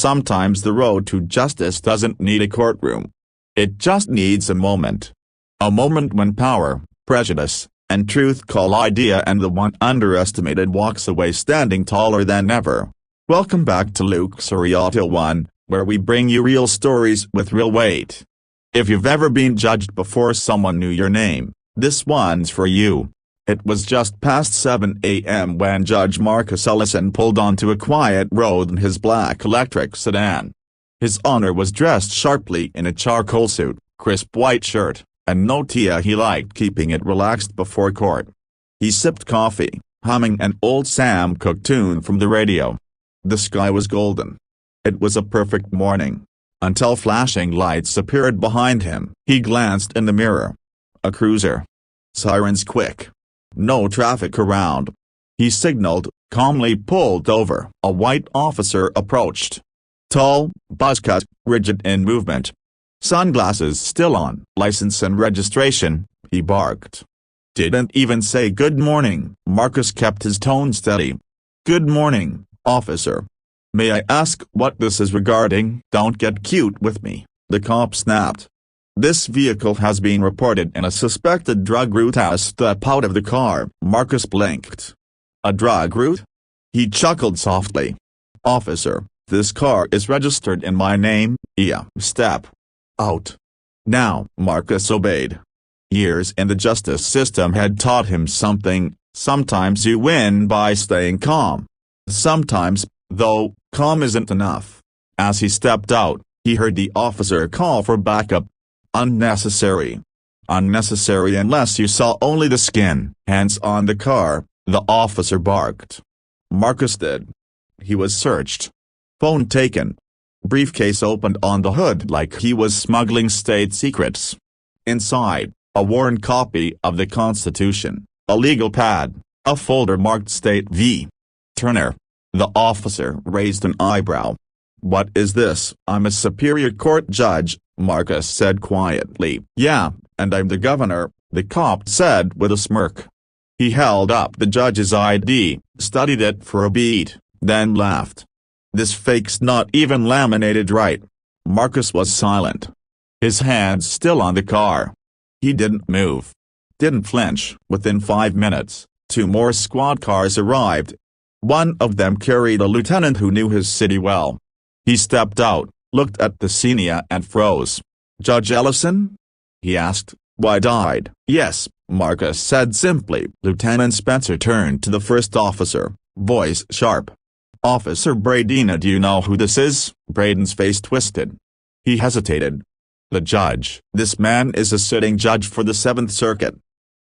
Sometimes the road to justice doesn't need a courtroom. It just needs a moment. A moment when power, prejudice, and truth collide and the one underestimated walks away standing taller than ever. Welcome back to Luxary Auto One, where we bring you real stories with real weight. If you've ever been judged before someone knew your name, this one's for you. It was just past 7 a.m. when Judge Marcus Ellison pulled onto a quiet road in his black electric sedan. His Honor was dressed sharply in a charcoal suit, crisp white shirt, and no tie. He liked keeping it relaxed before court. He sipped coffee, humming an old Sam Cooke tune from the radio. The sky was golden. It was a perfect morning. Until flashing lights appeared behind him. He glanced in the mirror. A cruiser. Sirens quick. No traffic around. He signaled, calmly pulled over. A white officer approached. Tall, buzzcut, rigid in movement. Sunglasses still on. License and registration, he barked. Didn't even say good morning. Marcus kept his tone steady. Good morning, officer. May I ask what this is regarding? Don't get cute with me, the cop snapped. This vehicle has been reported in a suspected drug route. Step out of the car. Marcus blinked. A drug route? He chuckled softly. Officer, this car is registered in my name. Yeah. Step out. Now. Marcus obeyed. Years in the justice system had taught him something. Sometimes you win by staying calm. Sometimes, though, calm isn't enough. As he stepped out, he heard the officer call for backup. Unnecessary. Unnecessary unless you saw only the skin. Hands on the car, the officer barked. Marcus did. He was searched. Phone taken. Briefcase opened on the hood like he was smuggling state secrets. Inside, a worn copy of the Constitution, a legal pad, a folder marked State v. Turner. The officer raised an eyebrow. What is this? I'm a Superior Court judge, Marcus said quietly. Yeah, and I'm the governor, the cop said with a smirk. He held up the judge's ID, studied it for a beat, then laughed. This fake's not even laminated right. Marcus was silent. His hands still on the car. He didn't move. Didn't flinch. Within 5 minutes, 2 more squad cars arrived. One of them carried a lieutenant who knew his city well. He stepped out, looked at the senior and froze. Judge Ellison? He asked. Why died? Yes, Marcus said simply. Lieutenant Spencer turned to the first officer, voice sharp. Officer Bradina, do you know who this is? Braden's face twisted. He hesitated. The judge. This man is a sitting judge for the 7th Circuit.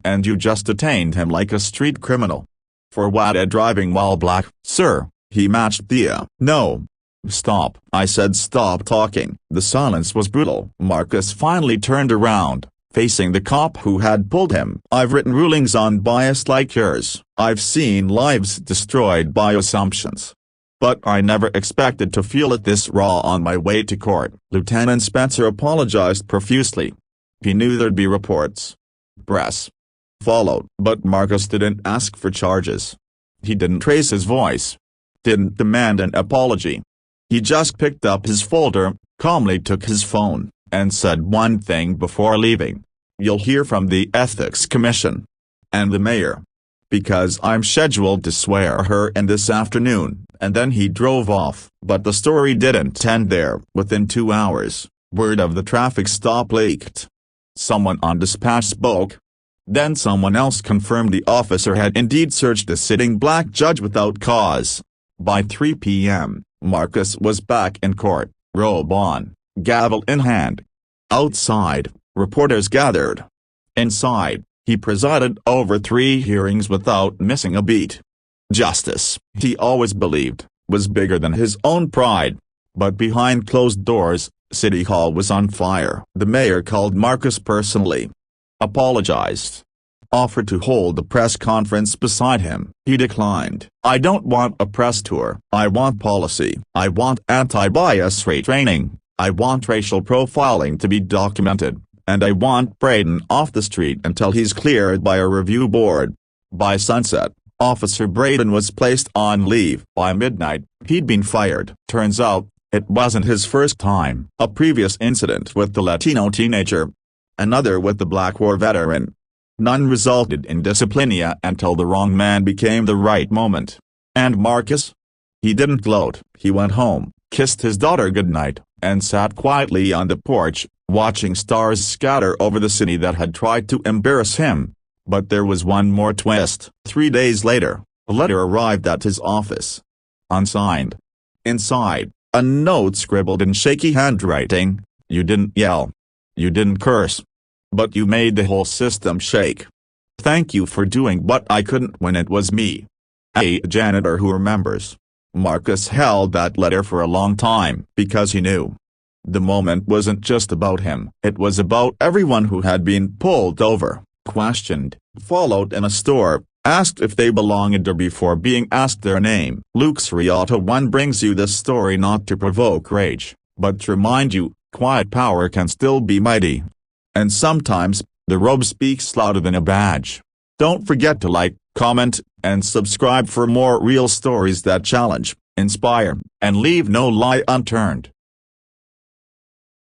And you just detained him like a street criminal. For what? Driving while black, sir, he matched the No. Stop. I said stop talking. The silence was brutal. Marcus finally turned around, facing the cop who had pulled him. I've written rulings on bias like yours. I've seen lives destroyed by assumptions. But I never expected to feel it this raw on my way to court. Lieutenant Spencer apologized profusely. He knew there'd be reports. Press followed. But Marcus didn't ask for charges. He didn't raise his voice. Didn't demand an apology. He just picked up his folder, calmly took his phone, and said one thing before leaving. You'll hear from the Ethics Commission. And the mayor. Because I'm scheduled to swear her in this afternoon, and then he drove off. But the story didn't end there. Within 2 hours, word of the traffic stop leaked. Someone on dispatch spoke. Then someone else confirmed the officer had indeed searched a sitting black judge without cause. By 3 p.m., Marcus was back in court, robe on, gavel in hand. Outside, reporters gathered. Inside, he presided over 3 hearings without missing a beat. Justice, he always believed, was bigger than his own pride. But behind closed doors, City Hall was on fire. The mayor called Marcus personally. Apologized. Offered to hold a press conference beside him. He declined. I don't want a press tour. I want policy. I want anti-bias retraining. I want racial profiling to be documented. And I want Braden off the street until he's cleared by a review board. By sunset, Officer Braden was placed on leave. By midnight, he'd been fired. Turns out, It wasn't his first time. A previous incident with the Latino teenager. Another with the Black War veteran. None resulted in disciplinia until the wrong man became the right moment. And Marcus? He didn't gloat. He went home, kissed his daughter goodnight, and sat quietly on the porch, watching stars scatter over the city that had tried to embarrass him. But there was one more twist. 3 days later, a letter arrived at his office. Unsigned. Inside, a note scribbled in shaky handwriting: "You didn't yell. You didn't curse. But you made the whole system shake. Thank you for doing what I couldn't when it was me." A janitor who remembers. Marcus held that letter for a long time because he knew. The moment wasn't just about him. It was about everyone who had been pulled over, questioned, followed in a store, asked if they belonged there before being asked their name. Luxary Auto One brings you this story not to provoke rage, but to remind you, quiet power can still be mighty. And sometimes, the robe speaks louder than a badge. Don't forget to like, comment, and subscribe for more real stories that challenge, inspire, and leave no lie unturned.